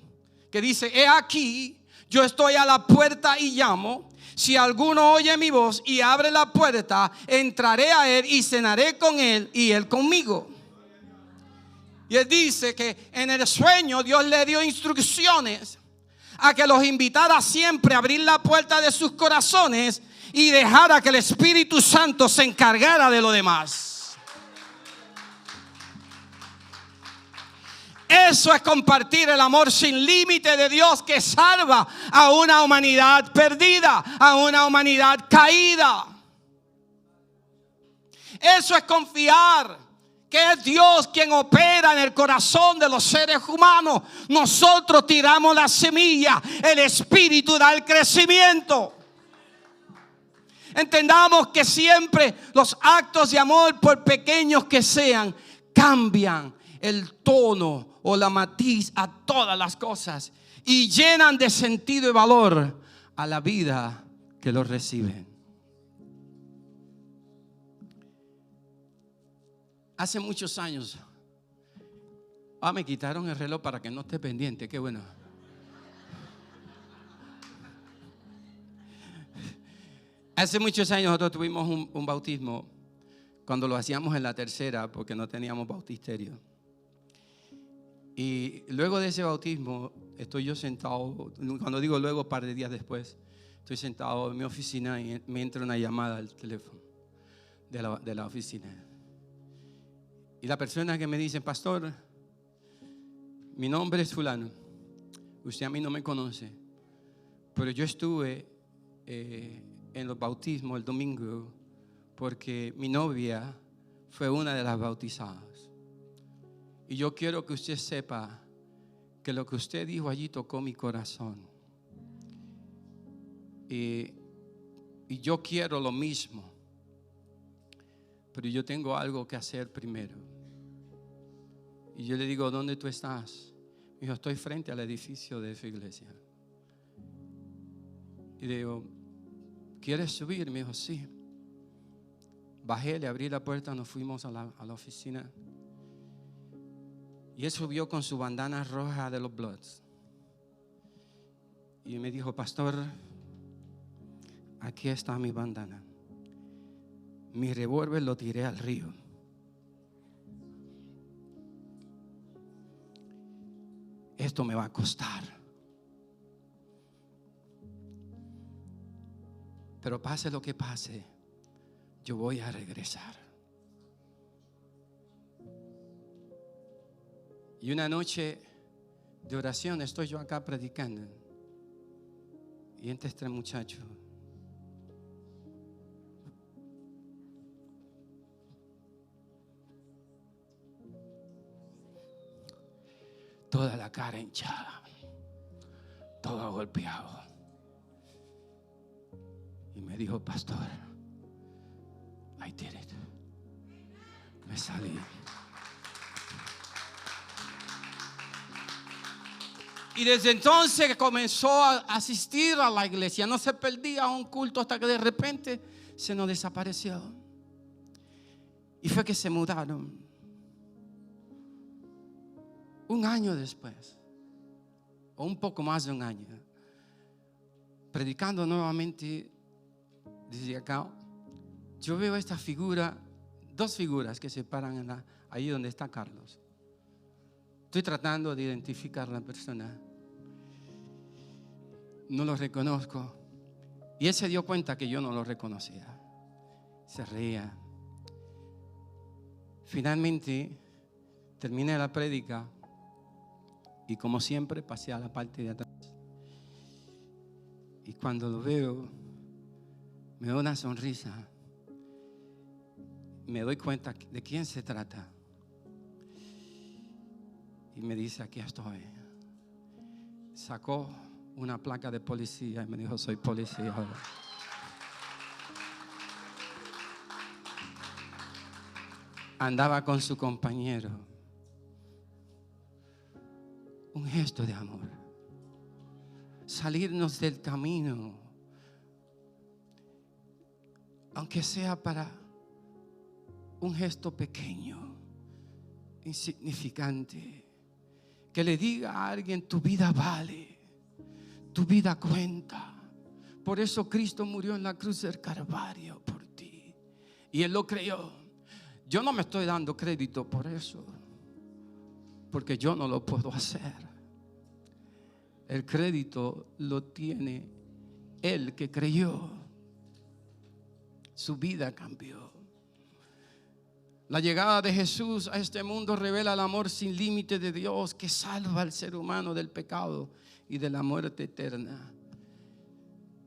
que dice: he aquí, yo estoy a la puerta y llamo. Si alguno oye mi voz y abre la puerta, entraré a él y cenaré con él y él conmigo. Y él dice que en el sueño Dios le dio instrucciones a que los invitara siempre a abrir la puerta de sus corazones y dejara que el Espíritu Santo se encargara de lo demás. Eso es compartir el amor sin límite de Dios, que salva a una humanidad perdida, a una humanidad caída. Eso es confiar que es Dios quien opera en el corazón de los seres humanos. Nosotros tiramos la semilla, el Espíritu da el crecimiento. Entendamos que siempre los actos de amor, por pequeños que sean, cambian el tono o la matiz a todas las cosas y llenan de sentido y valor a la vida que los reciben. Hace muchos años. Me quitaron el reloj para que no esté pendiente. Qué bueno. Hace muchos años nosotros tuvimos un bautismo cuando lo hacíamos en la tercera porque no teníamos bautisterio. Y luego de ese bautismo estoy yo sentado, cuando digo luego, un par de días después, estoy sentado en mi oficina y me entra una llamada al teléfono de la oficina. Y la persona que me dice: pastor, mi nombre es fulano, usted a mí no me conoce, pero yo estuve en los bautismos el domingo porque mi novia fue una de las bautizadas. Y yo quiero que usted sepa que lo que usted dijo allí tocó mi corazón. Y yo quiero lo mismo, pero yo tengo algo que hacer primero. Y yo le digo: ¿dónde tú estás? Me dijo: estoy frente al edificio de su iglesia. Y le digo: ¿quieres subir? Me dijo: sí. Bajé, le abrí la puerta, nos fuimos a la oficina. Y él subió con su bandana roja de los Bloods. Y me dijo: pastor, aquí está mi bandana. Mi revólver lo tiré al río. Esto me va a costar. Pero pase lo que pase, yo voy a regresar. Y una noche de oración estoy yo acá predicando. Y entra este muchacho. Toda la cara hinchada, todo golpeado. Y me dijo: pastor, I did it. Me salí. Y desde entonces comenzó a asistir a la iglesia. No se perdía un culto hasta que de repente se nos desapareció. Y fue que se mudaron. Un año después, o un poco más de un año, predicando nuevamente desde acá, yo veo esta figura, dos figuras que se paran ahí donde está Carlos. Estoy tratando de identificar a la persona. No lo reconozco. Y él se dio cuenta que yo no lo reconocía. Se reía. Finalmente terminé la prédica y, como siempre, pasé a la parte de atrás. Y cuando lo veo, me da una sonrisa. Me doy cuenta de quién se trata. Y me dice: aquí estoy. Sacó una placa de policía y me dijo: soy policía ahora. Andaba con su compañero. Un gesto de amor. Salirnos del camino, aunque sea para un gesto pequeño, insignificante, que le diga a alguien: tu vida vale, tu vida cuenta. Por eso Cristo murió en la cruz del Calvario por ti. Y Él lo creyó. Yo no me estoy dando crédito por eso, porque yo no lo puedo hacer. El crédito lo tiene Él que creyó. Su vida cambió. La llegada de Jesús a este mundo revela el amor sin límite de Dios, que salva al ser humano del pecado y de la muerte eterna.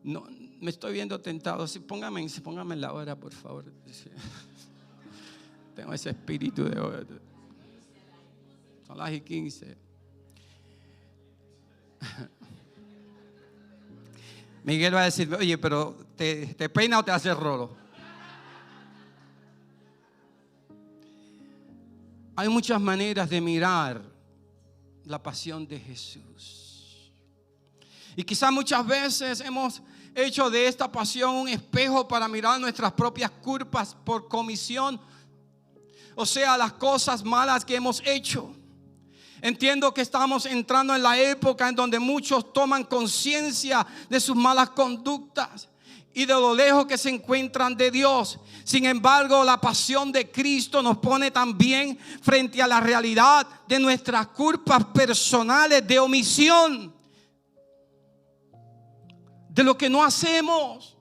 No, me estoy viendo tentado. Sí, póngame en la hora, por favor. Tengo ese espíritu de hora. Son las 15. Miguel va a decir: oye, pero ¿te peina o te hace rolo? Hay muchas maneras de mirar la pasión de Jesús. Y quizás muchas veces hemos hecho de esta pasión un espejo para mirar nuestras propias culpas por comisión o sea, las cosas malas que hemos hecho. Entiendo que estamos entrando en la época en donde muchos toman conciencia de sus malas conductas y de lo lejos que se encuentran de Dios. Sin embargo, la pasión de Cristo nos pone también frente a la realidad de nuestras culpas personales de omisión, de lo que no hacemos.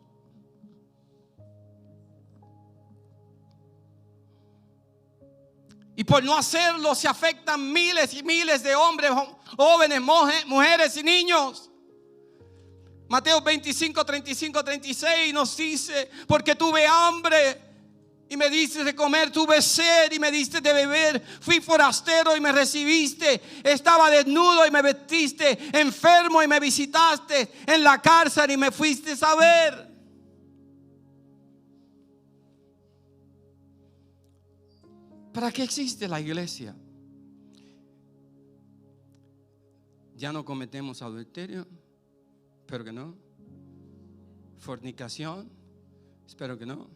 Y por no hacerlo se afectan miles y miles de hombres, jóvenes, mujeres y niños. Mateo 25, 35, 36 nos dice: porque tuve hambre y me diste de comer, tuve sed y me diste de beber, fui forastero y me recibiste, estaba desnudo y me vestiste, enfermo y me visitaste, en la cárcel y me fuiste a ver. ¿Para qué existe la iglesia? Ya no cometemos adulterio, espero que no. Fornicación, espero que no.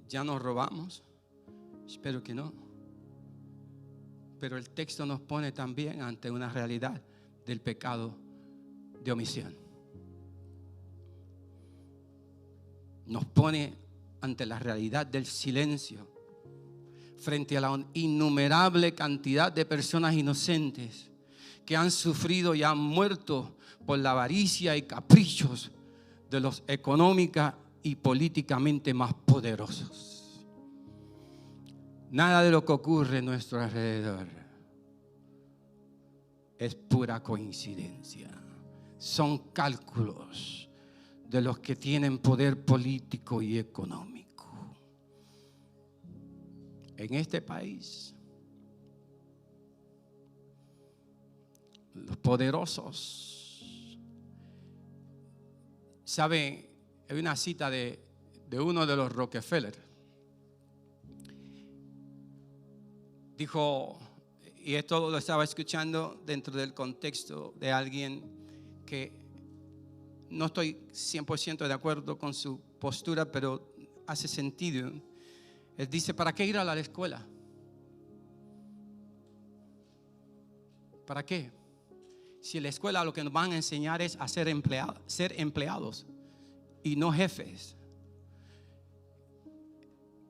Ya no robamos, espero que no. Pero el texto nos pone también ante una realidad del pecado de omisión. Nos pone ante la realidad del silencio frente a la innumerable cantidad de personas inocentes que han sufrido y han muerto por la avaricia y caprichos de los económica y políticamente más poderosos. Nada de lo que ocurre en nuestro alrededor es pura coincidencia. Son cálculos de los que tienen poder político y económico. En este país, los poderosos, ¿saben? Hay una cita de uno de los Rockefeller. Dijo, y esto lo estaba escuchando dentro del contexto de alguien que no estoy 100% de acuerdo con su postura, pero hace sentido. Él dice: ¿para qué ir a la escuela? ¿Para qué? Si en la escuela lo que nos van a enseñar es a ser empleados y no jefes.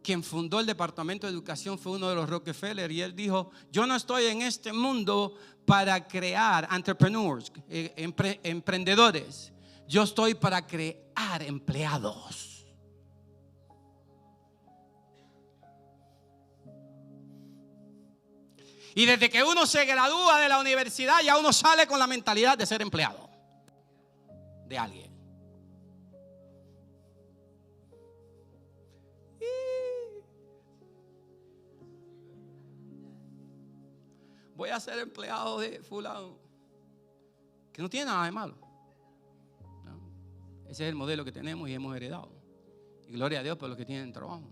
Quien fundó el departamento de educación fue uno de los Rockefeller, y él dijo: yo no estoy en este mundo para crear entrepreneurs, emprendedores. Yo estoy para crear empleados. Y desde que uno se gradúa de la universidad, ya uno sale con la mentalidad de ser empleado de alguien. Voy a ser empleado de fulano, que no tiene nada de malo. No. Ese es el modelo que tenemos y hemos heredado. Y gloria a Dios por los que tienen trabajo.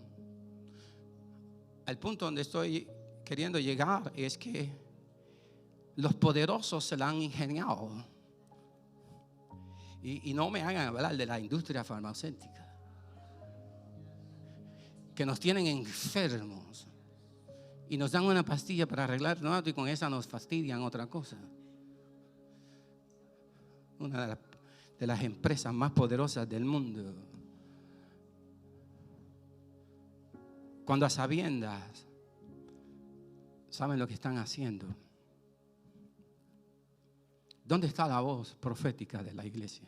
Al punto donde estoy queriendo llegar es que los poderosos se la han ingeniado. Y no me hagan hablar de la industria farmacéutica, que nos tienen enfermos y nos dan una pastilla para arreglar, ¿no? Y con esa nos fastidian otra cosa. Una de las empresas más poderosas del mundo, cuando a sabiendas saben lo que están haciendo. ¿Dónde está la voz profética de la iglesia?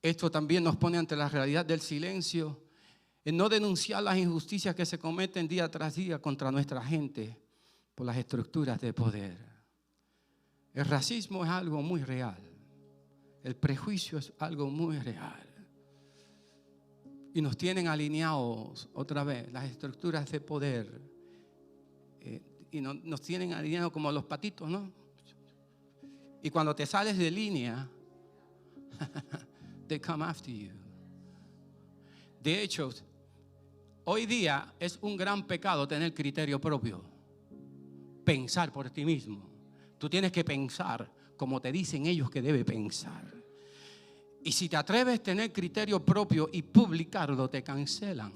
Esto también nos pone ante la realidad del silencio, en no denunciar las injusticias que se cometen día tras día contra nuestra gente por las estructuras de poder. El racismo es algo muy real. El prejuicio es algo muy real. Y nos tienen alineados otra vez las estructuras de poder. Y nos tienen alineados como los patitos, ¿no? Y cuando te sales de línea, they come after you. De hecho, hoy día es un gran pecado tener criterio propio. Pensar por ti mismo. Tú tienes que pensar como te dicen ellos que debe pensar. Y si te atreves a tener criterio propio y publicarlo, te cancelan.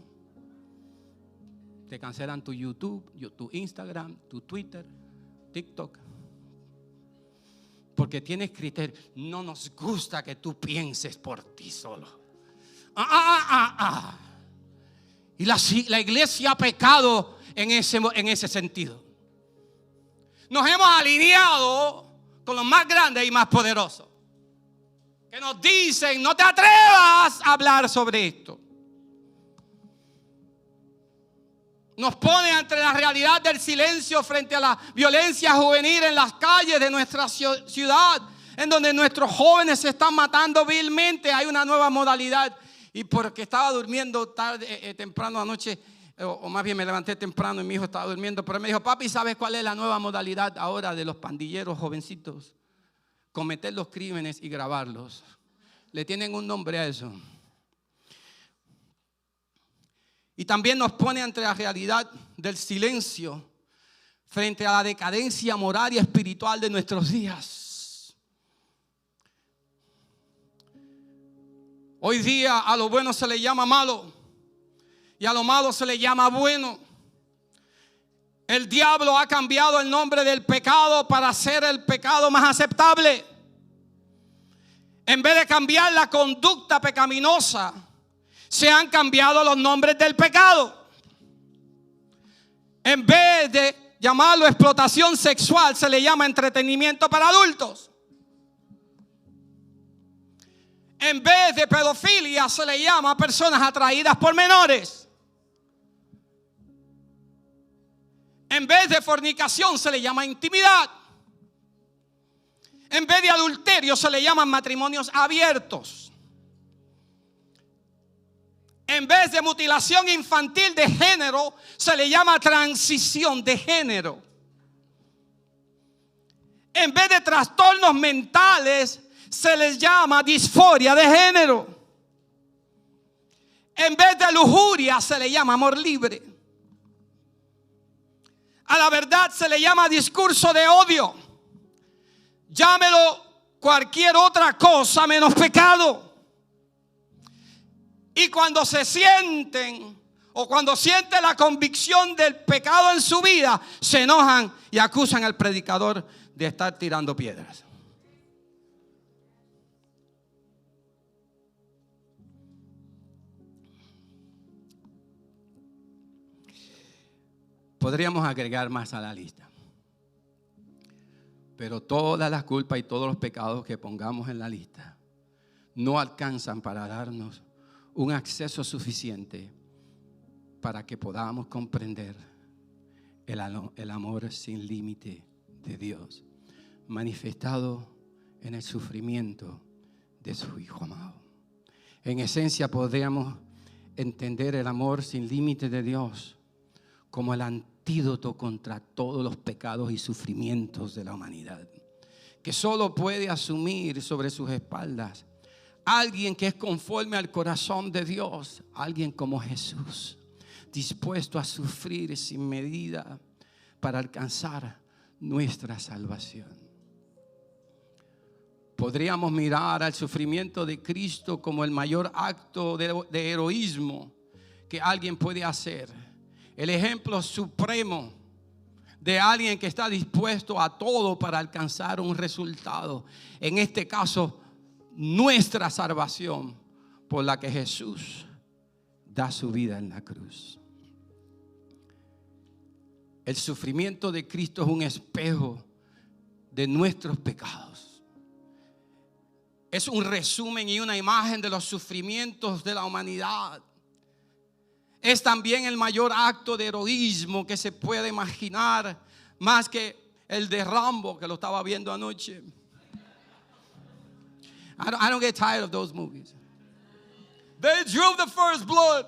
Te cancelan tu YouTube, tu Instagram, tu Twitter, TikTok. Porque tienes criterio. No nos gusta que tú pienses por ti solo. Y la iglesia ha pecado en ese sentido. Nos hemos alineado con los más grandes y más poderosos, que nos dicen: no te atrevas a hablar sobre esto. Nos pone ante la realidad del silencio frente a la violencia juvenil en las calles de nuestra ciudad, en donde nuestros jóvenes se están matando vilmente. Hay una nueva modalidad. Y porque estaba durmiendo tarde, temprano anoche, o más bien me levanté temprano y mi hijo estaba durmiendo, pero me dijo: papi, ¿sabes cuál es la nueva modalidad ahora de los pandilleros jovencitos? Cometer los crímenes y grabarlos. Le tienen un nombre a eso. Y también nos pone ante la realidad del silencio frente a la decadencia moral y espiritual de nuestros días. Hoy día a lo bueno se le llama malo y a lo malo se le llama bueno. El diablo ha cambiado el nombre del pecado para hacer el pecado más aceptable. En vez de cambiar la conducta pecaminosa, se han cambiado los nombres del pecado. En vez de llamarlo explotación sexual, se le llama entretenimiento para adultos. En vez de pedofilia, se le llama a personas atraídas por menores. En vez de fornicación, se le llama intimidad. En vez de adulterio, se le llaman matrimonios abiertos. En vez de mutilación infantil de género, se le llama transición de género. En vez de trastornos mentales, se les llama disforia de género. En vez de lujuria, se le llama amor libre. A la verdad se le llama discurso de odio. Llámelo cualquier otra cosa menos pecado. Y cuando se sienten o cuando sienten la convicción del pecado en su vida, se enojan y acusan al predicador de estar tirando piedras. Podríamos agregar más a la lista, pero todas las culpas y todos los pecados que pongamos en la lista no alcanzan para darnos un acceso suficiente para que podamos comprender el amor sin límite de Dios, manifestado en el sufrimiento de su Hijo amado. En esencia, podríamos entender el amor sin límite de Dios como el antídoto contra todos los pecados y sufrimientos de la humanidad, que solo puede asumir sobre sus espaldas alguien que es conforme al corazón de Dios, alguien como Jesús, dispuesto a sufrir sin medida para alcanzar nuestra salvación. Podríamos mirar al sufrimiento de Cristo como el mayor acto de heroísmo que alguien puede hacer. El ejemplo supremo de alguien que está dispuesto a todo para alcanzar un resultado. En este caso, nuestra salvación, por la que Jesús da su vida en la cruz. El sufrimiento de Cristo es un espejo de nuestros pecados. Es un resumen y una imagen de los sufrimientos de la humanidad. Es también el mayor acto de heroísmo que se puede imaginar, más que el de Rambo, que lo estaba viendo anoche. I don't get tired of those movies. They drew the first blood.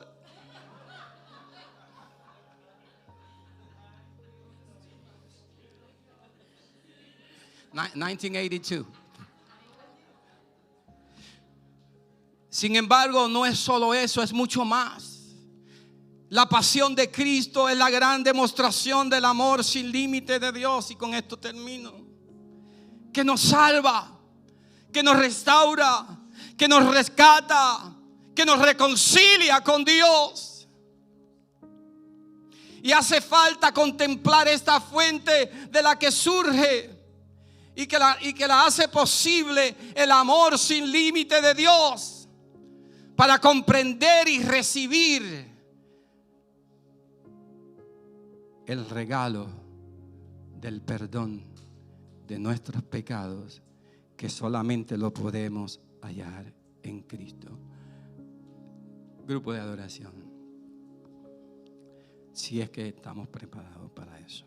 In 1982. Sin embargo, no es solo eso, es mucho más. La pasión de Cristo es la gran demostración del amor sin límite de Dios. Y con esto termino. Que nos salva, que nos restaura, que nos rescata, que nos reconcilia con Dios. Y hace falta contemplar esta fuente de la que surge y que la hace posible el amor sin límite de Dios, para comprender y recibir el regalo del perdón de nuestros pecados, que solamente lo podemos hallar en Cristo. Grupo de adoración, si es que estamos preparados para eso.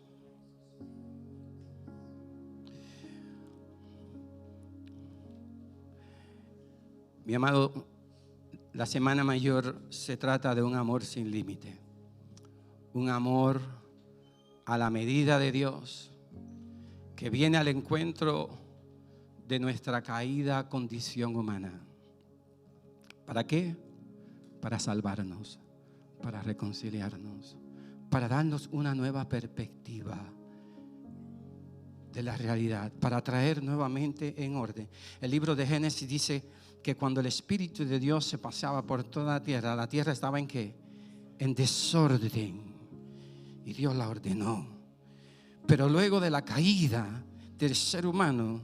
Mi amado, la Semana Mayor se trata de un amor sin límite, un amor a la medida de Dios, que viene al encuentro de nuestra caída condición humana. ¿Para qué? Para salvarnos, para reconciliarnos, para darnos una nueva perspectiva de la realidad, para traer nuevamente en orden. El libro de Génesis dice que cuando el Espíritu de Dios se paseaba por toda la tierra estaba ¿en qué? En desorden. Y Dios la ordenó. Pero luego de la caída del ser humano,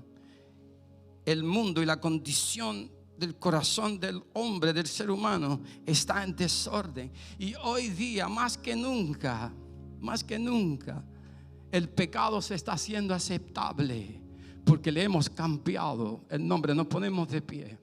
el mundo y la condición del corazón del hombre, del ser humano, está en desorden. Y hoy día, más que nunca, el pecado se está haciendo aceptable, porque le hemos cambiado el nombre. Nos ponemos de pie.